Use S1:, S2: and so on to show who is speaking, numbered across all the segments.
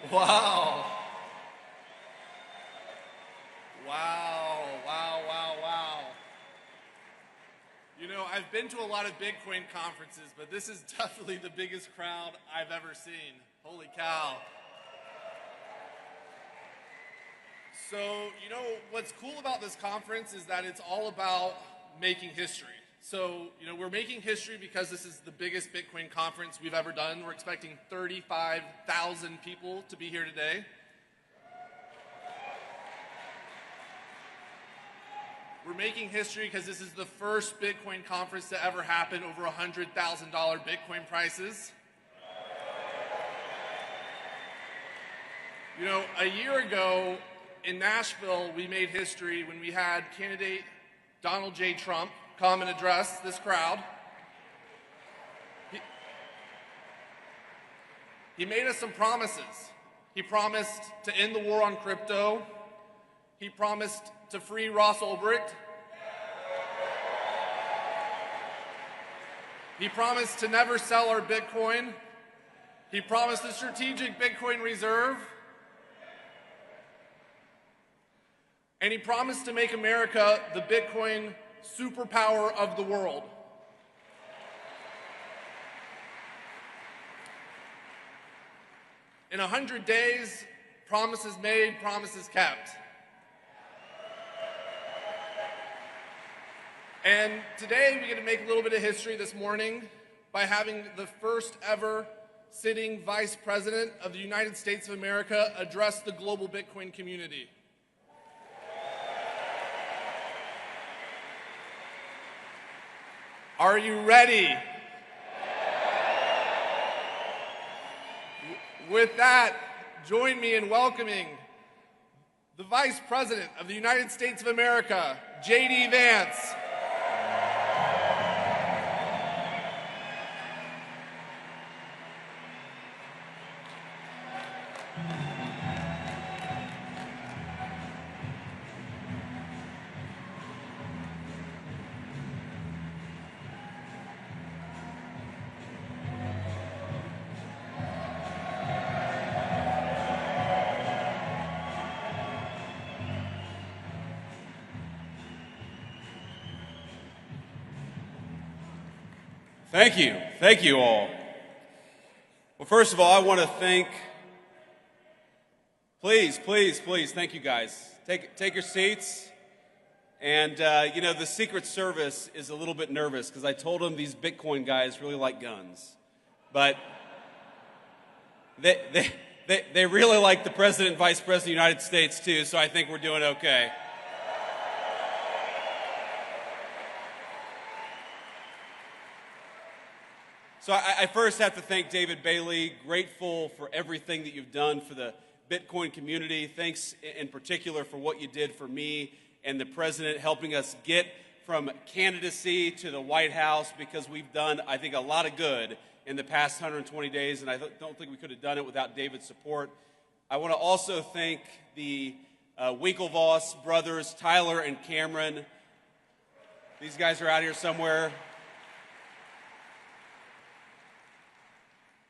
S1: Wow. Wow, wow, wow, wow. You know, I've been to a lot of Bitcoin conferences, but this is definitely the biggest crowd I've ever seen. Holy cow. So, you know, what's cool about this conference is that it's all about making history. So, you know, we're making history because this is the biggest Bitcoin conference we've ever done. We're expecting 35,000 people to be here today. We're making history because this is the first Bitcoin conference to ever happen over $100,000 Bitcoin prices. You know, a year ago in Nashville, we made history when we had candidate Donald J. Trump come and address this crowd. He made us some promises. He promised to end the war on crypto. He promised to free Ross Ulbricht. He promised to never sell our Bitcoin. He promised a strategic Bitcoin reserve. And he promised to make America the Bitcoin superpower of the world. In 100 days, promises made, promises kept. And today we get to make a little bit of history this morning by having the first ever sitting Vice President of the United States of America address the global Bitcoin community. Are you ready? With that, join me in welcoming the Vice President of the United States of America, JD Vance.
S2: Thank you all. Well, first of all, I want to thank, please, thank you guys. Take your seats. And, you know, the Secret Service is a little bit nervous because I told them these Bitcoin guys really like guns. But they really like the President and Vice President of the United States, too, so I think we're doing okay. So I first have to thank David Bailey, grateful for everything that you've done for the Bitcoin community. Thanks in particular for what you did for me and the President, helping us get from candidacy to the White House, because we've done, I think, a lot of good in the past 120 days, and I don't think we could have done it without David's support. I want to also thank the Winklevoss brothers, Tyler and Cameron. These guys are out here somewhere.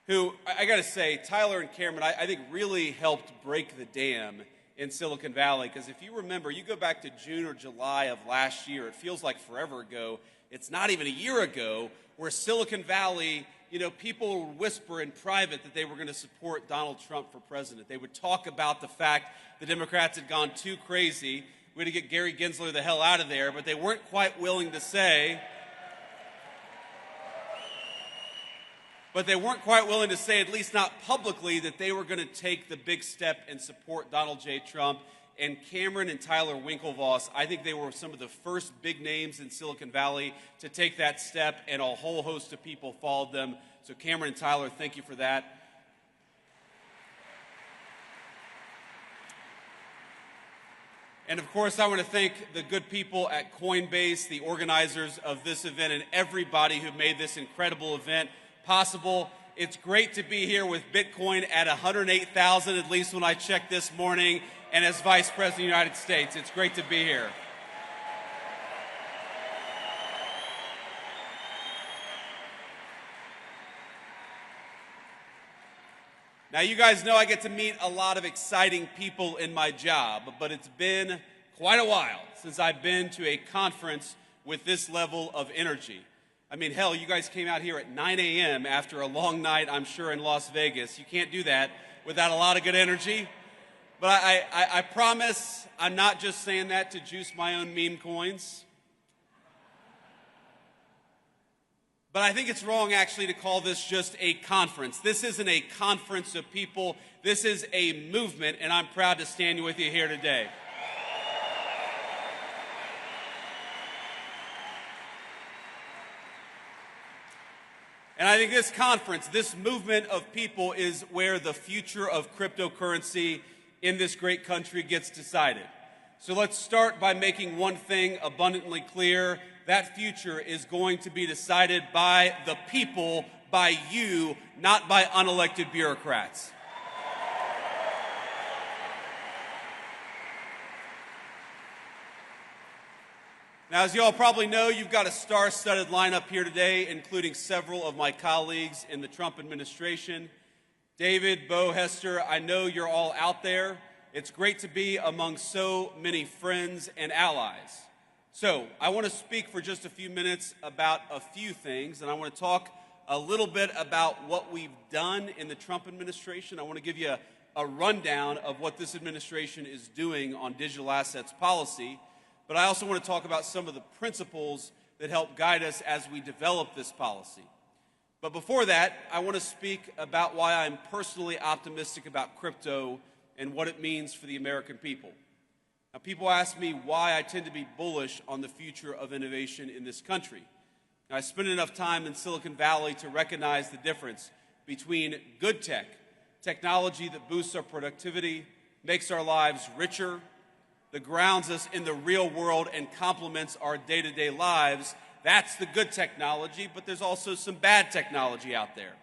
S2: Who, I got to say, Tyler and Cameron, I think really helped break the dam in Silicon Valley. Because if you remember, you go back to June or July of last year, it feels like forever ago. It's not even a year ago, where Silicon Valley, you know, people would whisper in private that they were going to support Donald Trump for president. They would talk about the fact the Democrats had gone too crazy. We had to get Gary Gensler the hell out of there, but they weren't quite willing to say... But they weren't quite willing to say, at least not publicly, that they were going to take the big step and support Donald J. Trump. And Cameron and Tyler Winklevoss, I think they were some of the first big names in Silicon Valley to take that step, and a whole host of people followed them. So Cameron and Tyler, thank you for that. And of course, I want to thank the good people at Coinbase, the organizers of this event, and everybody who made this incredible event possible. It's great to be here with Bitcoin at 108,000, at least when I checked this morning, and as Vice President of the United States. It's great to be here. Now, you guys know I get to meet a lot of exciting people in my job, but it's been quite a while since I've been to a conference with this level of energy. I mean, hell, you guys came out here at 9 a.m. after a long night, I'm sure, in Las Vegas. You can't do that without a lot of good energy. But I promise I'm not just saying that to juice my own meme coins. But I think it's wrong, actually, to call this just a conference. This isn't a conference of people. This is a movement, and I'm proud to stand with you here today. And I think this conference, this movement of people, is where the future of cryptocurrency in this great country gets decided. So let's start by making one thing abundantly clear. That future is going to be decided by the people, by you, not by unelected bureaucrats. Now, as you all probably know, you've got a star-studded lineup here today, including several of my colleagues in the Trump administration. David, Bo, Hester, I know you're all out there. It's great to be among so many friends and allies. So, I want to speak for just a few minutes about a few things, and I want to talk a little bit about what we've done in the Trump administration. I want to give you a rundown of what this administration is doing on digital assets policy. But I also want to talk about some of the principles that help guide us as we develop this policy. But before that, I want to speak about why I'm personally optimistic about crypto and what it means for the American people. Now, people ask me why I tend to be bullish on the future of innovation in this country. Now, I spent enough time in Silicon Valley to recognize the difference between good tech, technology that boosts our productivity, makes our lives richer, that grounds us in the real world and complements our day-to-day lives. That's the good technology, but there's also some bad technology out there.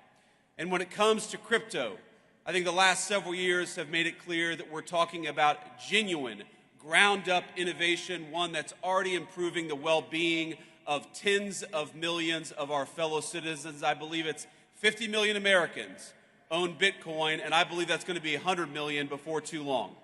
S2: And when it comes to crypto, I think the last several years have made it clear that we're talking about genuine, ground-up innovation, one that's already improving the well-being of tens of millions of our fellow citizens. I believe it's 50 million Americans own Bitcoin, and I believe that's going to be 100 million before too long.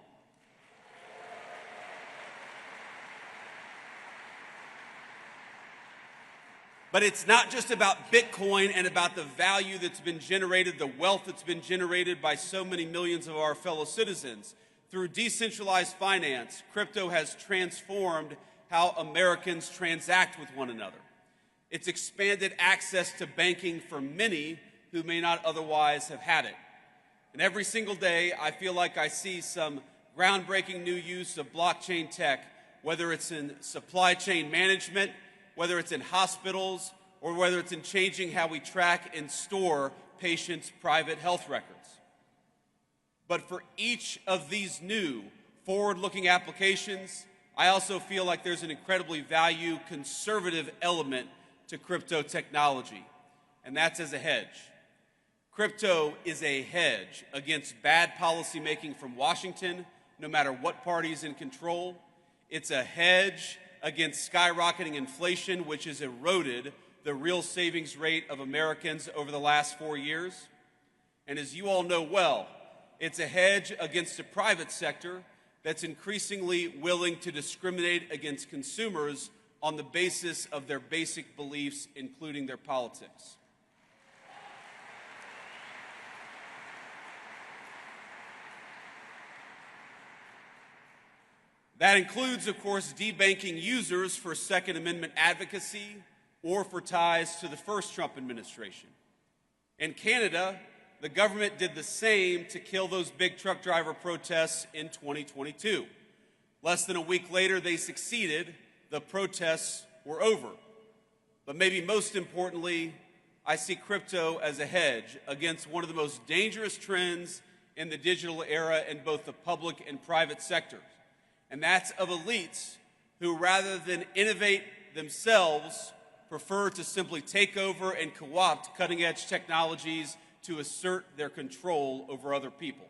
S2: But it's not just about Bitcoin and about the value that's been generated, the wealth that's been generated by so many millions of our fellow citizens. Through decentralized finance, crypto has transformed how Americans transact with one another. It's expanded access to banking for many who may not otherwise have had it. And every single day, I feel like I see some groundbreaking new use of blockchain tech, whether it's in supply chain management, whether it's in hospitals, or whether it's in changing how we track and store patients' private health records. But for each of these new forward-looking applications, I also feel like there's an incredibly conservative element to crypto technology, and that's as a hedge. Crypto is a hedge against bad policymaking from Washington, no matter what party is in control. It's a hedge against skyrocketing inflation, which has eroded the real savings rate of Americans over the last 4 years. And as you all know well, it's a hedge against a private sector that's increasingly willing to discriminate against consumers on the basis of their basic beliefs, including their politics. That includes, of course, debanking users for Second Amendment advocacy or for ties to the first Trump administration. In Canada, the government did the same to kill those big truck driver protests in 2022. Less than a week later, they succeeded. The protests were over. But maybe most importantly, I see crypto as a hedge against one of the most dangerous trends in the digital era in both the public and private sectors. And that's of elites who, rather than innovate themselves, prefer to simply take over and co-opt cutting-edge technologies to assert their control over other people.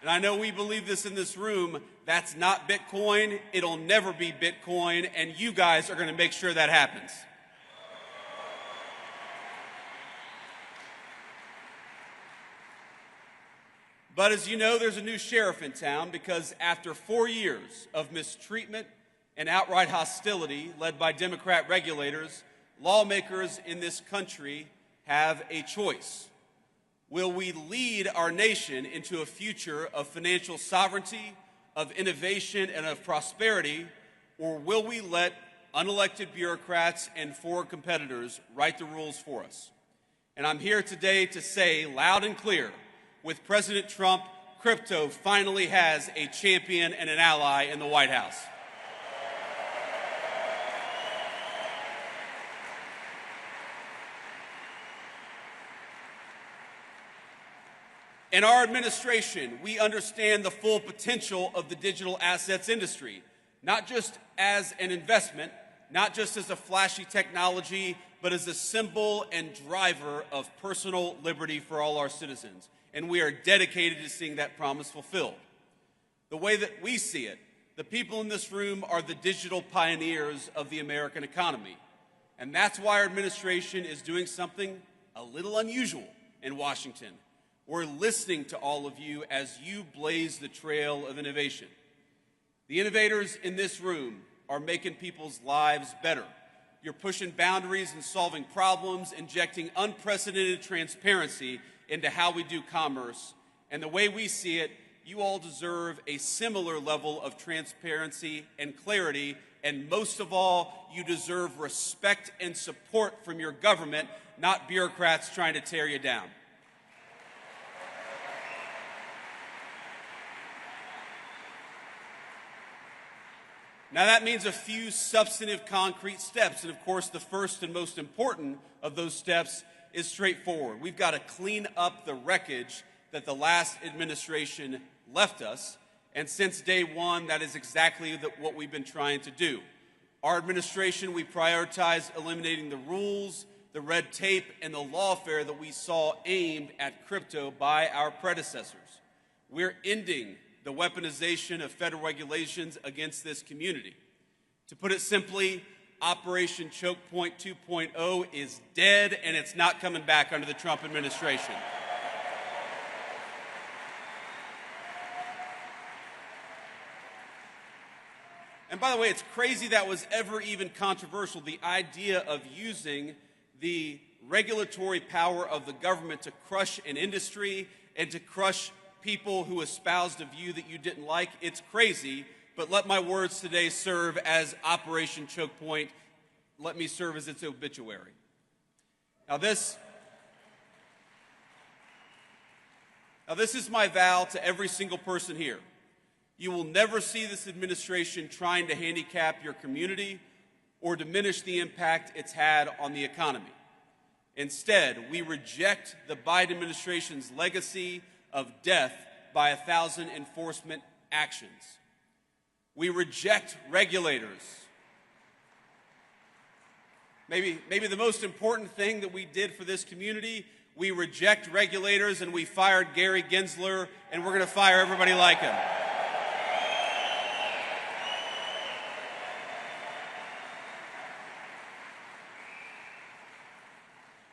S2: And I know we believe this in this room. That's not Bitcoin. It'll never be Bitcoin, and you guys are going to make sure that happens. But as you know, there's a new sheriff in town because after 4 years of mistreatment and outright hostility led by Democrat regulators, lawmakers in this country have a choice. Will we lead our nation into a future of financial sovereignty, of innovation, and of prosperity, or will we let unelected bureaucrats and foreign competitors write the rules for us? And I'm here today to say loud and clear, with President Trump, crypto finally has a champion and an ally in the White House. In our administration, we understand the full potential of the digital assets industry, not just as an investment, not just as a flashy technology, but as a symbol and driver of personal liberty for all our citizens. And we are dedicated to seeing that promise fulfilled. The way that we see it, the people in this room are the digital pioneers of the American economy. And that's why our administration is doing something a little unusual in Washington. We're listening to all of you as you blaze the trail of innovation. The innovators in this room are making people's lives better. You're pushing boundaries and solving problems, injecting unprecedented transparency into how we do commerce. And the way we see it, you all deserve a similar level of transparency and clarity. And most of all, you deserve respect and support from your government, not bureaucrats trying to tear you down. Now that means a few substantive concrete steps, and of course the first and most important of those steps is straightforward. We've got to clean up the wreckage that the last administration left us, and since day one, that is exactly what we've been trying to do. Our administration, we prioritize eliminating the rules, the red tape, and the lawfare that we saw aimed at crypto by our predecessors. We're ending the weaponization of federal regulations against this community. To put it simply, Operation Choke Point 2.0 is dead, and it's not coming back under the Trump administration. And by the way, it's crazy that was ever even controversial, the idea of using the regulatory power of the government to crush an industry and to crush people who espoused a view that you didn't like. It's crazy, but let my words today serve as Operation Choke Point. Let me serve as its obituary. Now this is my vow to every single person here. You will never see this administration trying to handicap your community or diminish the impact it's had on the economy. Instead, we reject the Biden administration's legacy of death by 1,000 enforcement actions. We reject regulators. Maybe the most important thing that we did for this community, we reject regulators and we fired Gary Gensler, and we're going to fire everybody like him.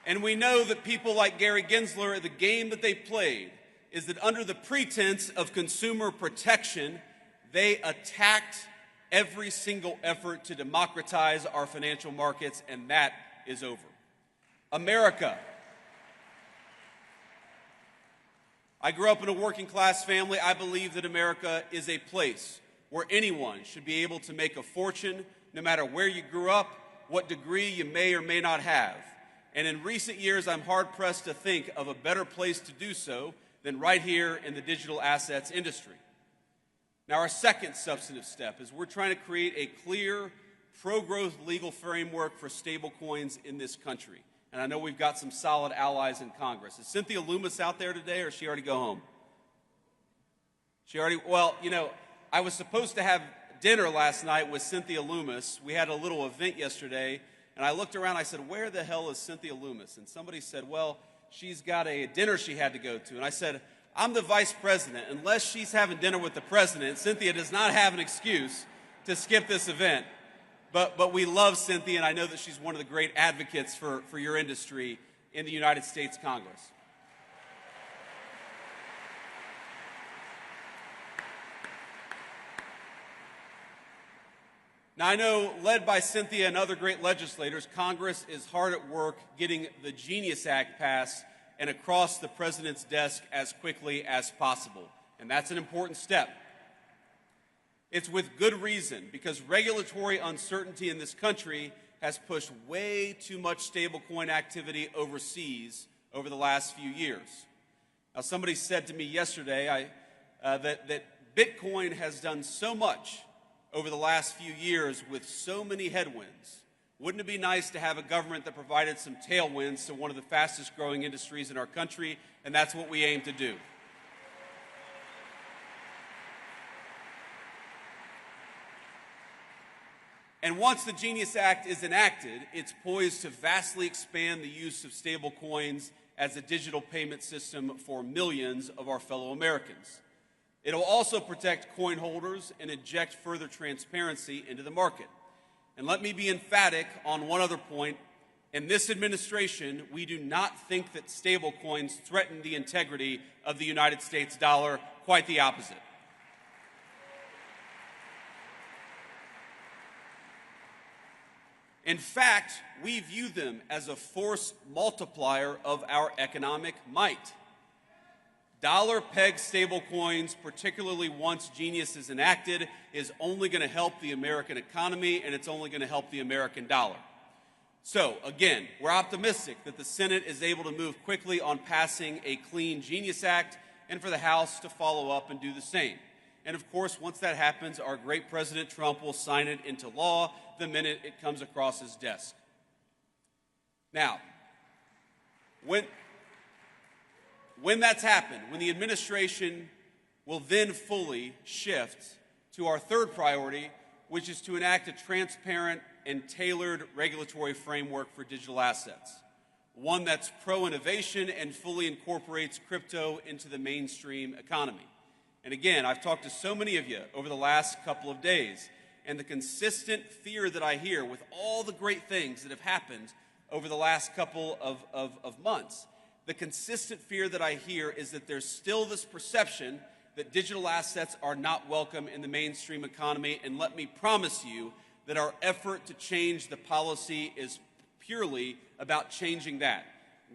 S2: And we know that people like Gary Gensler, the game that they played is that under the pretense of consumer protection, they attacked every single effort to democratize our financial markets, and that is over. America. I grew up in a working class family. I believe that America is a place where anyone should be able to make a fortune, no matter where you grew up, what degree you may or may not have. And in recent years, I'm hard-pressed to think of a better place to do so than right here in the digital assets industry. Now, our second substantive step is we're trying to create a clear, pro-growth legal framework for stablecoins in this country. And I know we've got some solid allies in Congress. Is Cynthia Loomis out there today, or did she already go home? Well, you know, I was supposed to have dinner last night with Cynthia Loomis. We had a little event yesterday, and I looked around, I said, where the hell is Cynthia Loomis? And somebody said, well, she's got a dinner she had to go to. And I said, I'm the vice president. Unless she's having dinner with the president, Cynthia does not have an excuse to skip this event. But we love Cynthia, and I know that she's one of the great advocates for your industry in the United States Congress. Now, I know, led by Cynthia and other great legislators, Congress is hard at work getting the Genius Act passed and across the president's desk as quickly as possible. And that's an important step. It's with good reason, because regulatory uncertainty in this country has pushed way too much stablecoin activity overseas over the last few years. Now, somebody said to me yesterday that Bitcoin has done so much over the last few years with so many headwinds. Wouldn't it be nice to have a government that provided some tailwinds to one of the fastest growing industries in our country? And that's what we aim to do. And once the Genius Act is enacted, it's poised to vastly expand the use of stable coins as a digital payment system for millions of our fellow Americans. It'll also protect coin holders and inject further transparency into the market. And let me be emphatic on one other point. In this administration, we do not think that stable coins threaten the integrity of the United States dollar. Quite the opposite. In fact, we view them as a force multiplier of our economic might. Dollar-pegged stablecoins, particularly once Genius is enacted, is only going to help the American economy, and it's only going to help the American dollar. So, again, we're optimistic that the Senate is able to move quickly on passing a clean Genius Act, and for the House to follow up and do the same. And of course, once that happens, our great President Trump will sign it into law the minute it comes across his desk. Now, when that's happened, when the administration will then fully shift to our third priority, which is to enact a transparent and tailored regulatory framework for digital assets, one that's pro-innovation and fully incorporates crypto into the mainstream economy. And again, I've talked to so many of you over the last couple of days, and the consistent fear that I hear with all the great things that have happened over the last couple of months, the consistent fear that I hear is that there's still this perception that digital assets are not welcome in the mainstream economy. And let me promise you that our effort to change the policy is purely about changing that.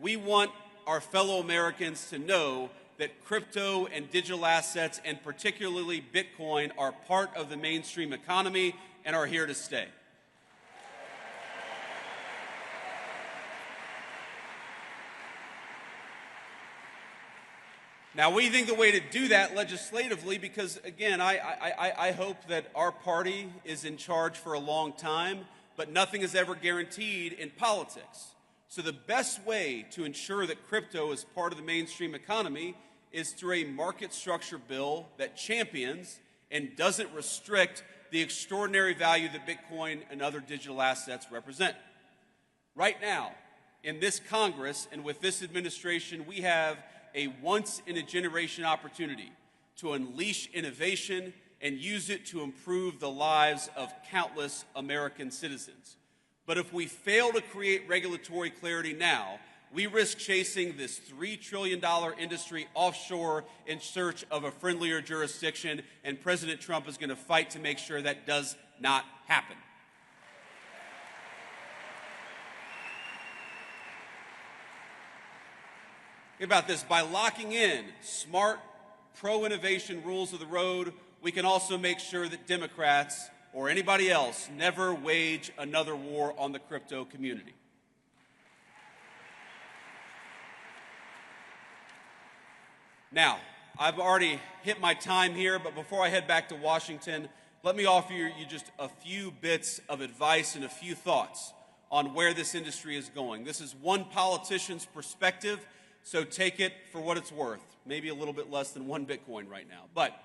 S2: We want our fellow Americans to know that crypto and digital assets, and particularly Bitcoin, are part of the mainstream economy and are here to stay. Now, we think the way to do that legislatively, because again, I hope that our party is in charge for a long time, but nothing is ever guaranteed in politics. So the best way to ensure that crypto is part of the mainstream economy is through a market structure bill that champions and doesn't restrict the extraordinary value that Bitcoin and other digital assets represent. Right now, in this Congress and with this administration, we have a once-in-a-generation opportunity to unleash innovation and use it to improve the lives of countless American citizens. But if we fail to create regulatory clarity now, we risk chasing this $3 trillion industry offshore in search of a friendlier jurisdiction, and President Trump is going to fight to make sure that does not happen. Think about this. By locking in smart, pro-innovation rules of the road, we can also make sure that Democrats or anybody else never wage another war on the crypto community. Now, I've already hit my time here, but before I head back to Washington, let me offer you just a few bits of advice and a few thoughts on where this industry is going. This is one politician's perspective, so take it for what it's worth. Maybe a little bit less than one Bitcoin right now. But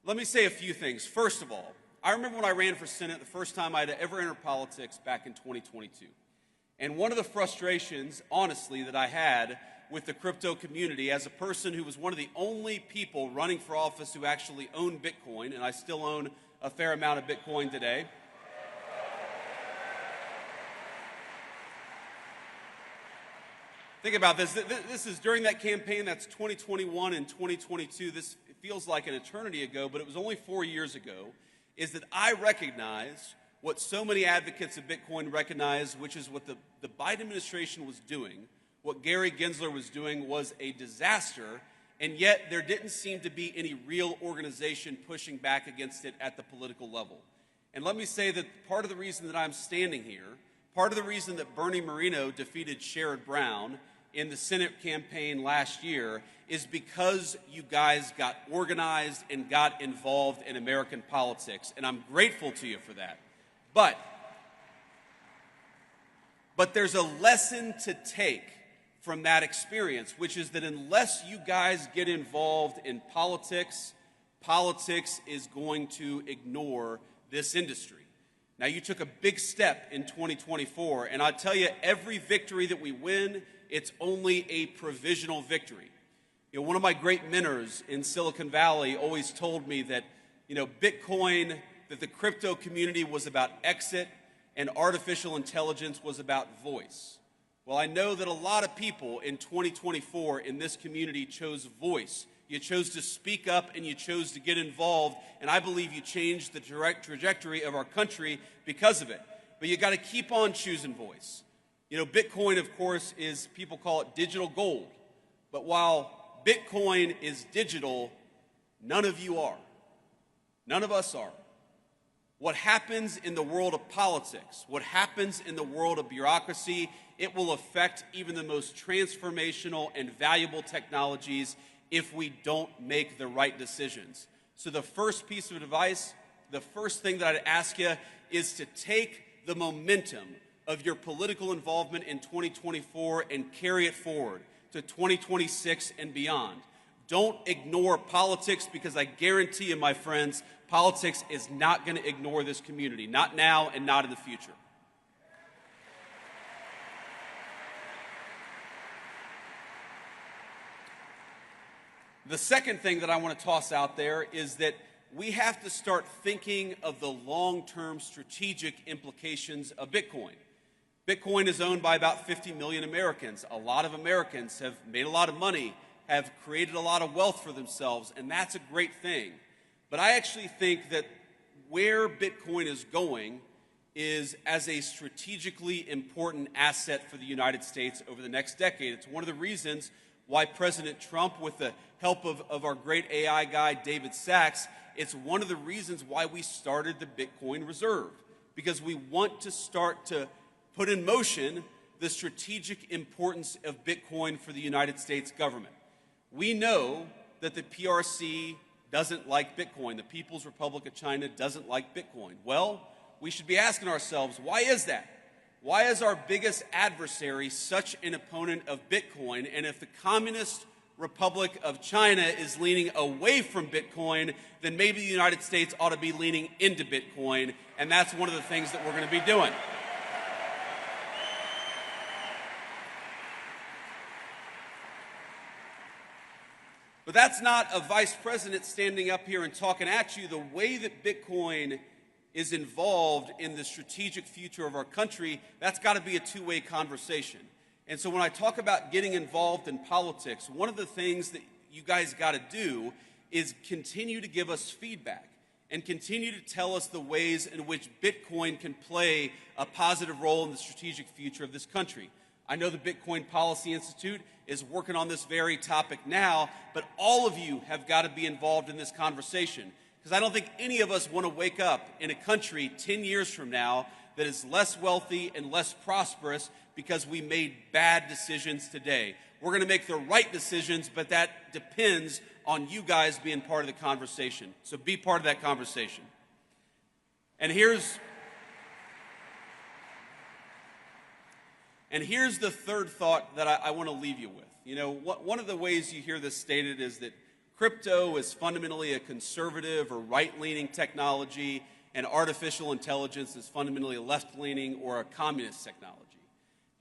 S2: let me say a few things. First of all, I remember when I ran for Senate, the first time I'd ever entered politics back in 2022. And one of the frustrations, honestly, that I had with the crypto community as a person who was one of the only people running for office who actually owned Bitcoin, and I still own a fair amount of Bitcoin today. Think about this. This is during that campaign. That's 2021 and 2022. This feels like an eternity ago, but it was only 4 years ago, is that I recognize what so many advocates of Bitcoin recognize, which is what the Biden administration was doing, what Gary Gensler was doing was a disaster, and yet there didn't seem to be any real organization pushing back against it at the political level. And let me say that part of the reason that I'm standing here, part of the reason that Bernie Moreno defeated Sherrod Brown in the Senate campaign last year is because you guys got organized and got involved in American politics, and I'm grateful to you for that. But there's a lesson to take from that experience, which is that unless you guys get involved in politics, politics is going to ignore this industry. Now, you took a big step in 2024, and I'll tell you, every victory that we win, it's only a provisional victory. You know, one of my great mentors in Silicon Valley always told me that, Bitcoin, that the crypto community was about exit and artificial intelligence was about voice. Well, I know that a lot of people in 2024 in this community chose voice. You chose to speak up and you chose to get involved, and I believe you changed the direct trajectory of our country because of it. But you got to keep on choosing voice. Bitcoin, of course, people call it digital gold. But while Bitcoin is digital, none of you are. None of us are. What happens in the world of politics, what happens in the world of bureaucracy, it will affect even the most transformational and valuable technologies if we don't make the right decisions. So the first piece of advice, the first thing that I'd ask you is to take the momentum of your political involvement in 2024 and carry it forward to 2026 and beyond. Don't ignore politics, because I guarantee you, my friends, politics is not going to ignore this community, not now and not in the future. The second thing that I want to toss out there is that we have to start thinking of the long-term strategic implications of Bitcoin. Bitcoin is owned by about 50 million Americans. A lot of Americans have made a lot of money, have created a lot of wealth for themselves, and that's a great thing. But I actually think that where Bitcoin is going is as a strategically important asset for the United States over the next decade. It's one of the reasons why President Trump, with the help of our great AI guy, David Sachs, it's one of the reasons why we started the Bitcoin Reserve, because we want to start to put in motion the strategic importance of Bitcoin for the United States government. We know that the PRC doesn't like Bitcoin. The People's Republic of China doesn't like Bitcoin. Well, we should be asking ourselves, why is that? Why is our biggest adversary such an opponent of Bitcoin? And if the Communist Republic of China is leaning away from Bitcoin, then maybe the United States ought to be leaning into Bitcoin, and that's one of the things that we're going to be doing. But that's not a vice president standing up here and talking at you. The way that Bitcoin is involved in the strategic future of our country, that's got to be a two-way conversation. And so when I talk about getting involved in politics, one of the things that you guys got to do is continue to give us feedback and continue to tell us the ways in which Bitcoin can play a positive role in the strategic future of this country. I know the Bitcoin Policy Institute is working on this very topic now, but all of you have got to be involved in this conversation, because I don't think any of us want to wake up in a country 10 years from now that is less wealthy and less prosperous because we made bad decisions today. We're going to make the right decisions, but that depends on you guys being part of the conversation. So be part of that conversation. And here's the third thought that I want to leave you with. One of the ways you hear this stated is that crypto is fundamentally a conservative or right-leaning technology, and artificial intelligence is fundamentally a left-leaning or a communist technology.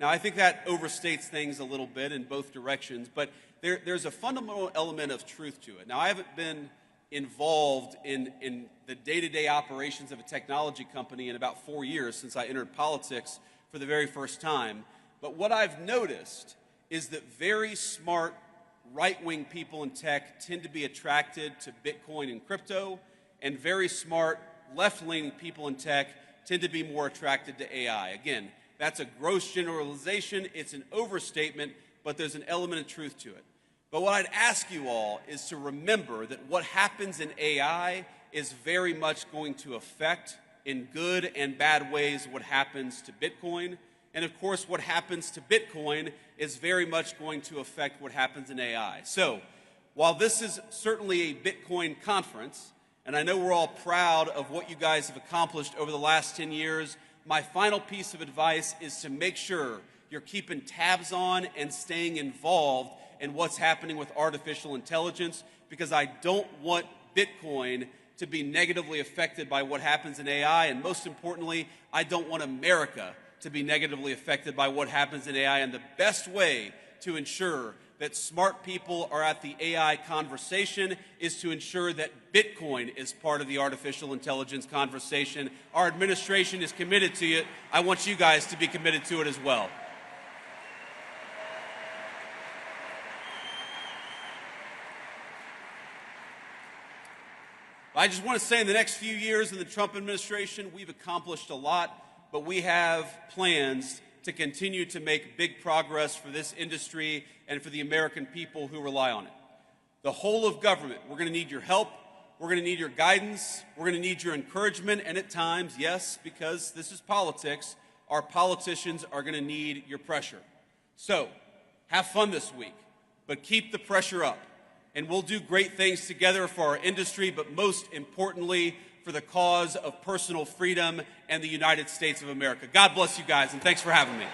S2: Now, I think that overstates things a little bit in both directions, but there's a fundamental element of truth to it. Now, I haven't been involved in the day-to-day operations of a technology company in about 4 years since I entered politics for the very first time. But what I've noticed is that very smart right-wing people in tech tend to be attracted to Bitcoin and crypto, and very smart left-leaning people in tech tend to be more attracted to AI. Again, that's a gross generalization, it's an overstatement, but there's an element of truth to it. But what I'd ask you all is to remember that what happens in AI is very much going to affect, in good and bad ways, what happens to Bitcoin. And of course, what happens to Bitcoin is very much going to affect what happens in AI. So, while this is certainly a Bitcoin conference, and I know we're all proud of what you guys have accomplished over the last 10 years, my final piece of advice is to make sure you're keeping tabs on and staying involved in what's happening with artificial intelligence, because I don't want Bitcoin to be negatively affected by what happens in AI, and most importantly, I don't want America to be negatively affected by what happens in AI. And the best way to ensure that smart people are at the AI conversation is to ensure that Bitcoin is part of the artificial intelligence conversation. Our administration is committed to it. I want you guys to be committed to it as well. I just want to say in the next few years in the Trump administration, we've accomplished a lot, but we have plans to continue to make big progress for this industry and for the American people who rely on it. The whole of government, we're going to need your help, we're going to need your guidance, we're going to need your encouragement, and at times, yes, because this is politics, our politicians are going to need your pressure. So, have fun this week, but keep the pressure up. And we'll do great things together for our industry, but most importantly, for the cause of personal freedom and the United States of America. God bless you guys, and thanks for having me.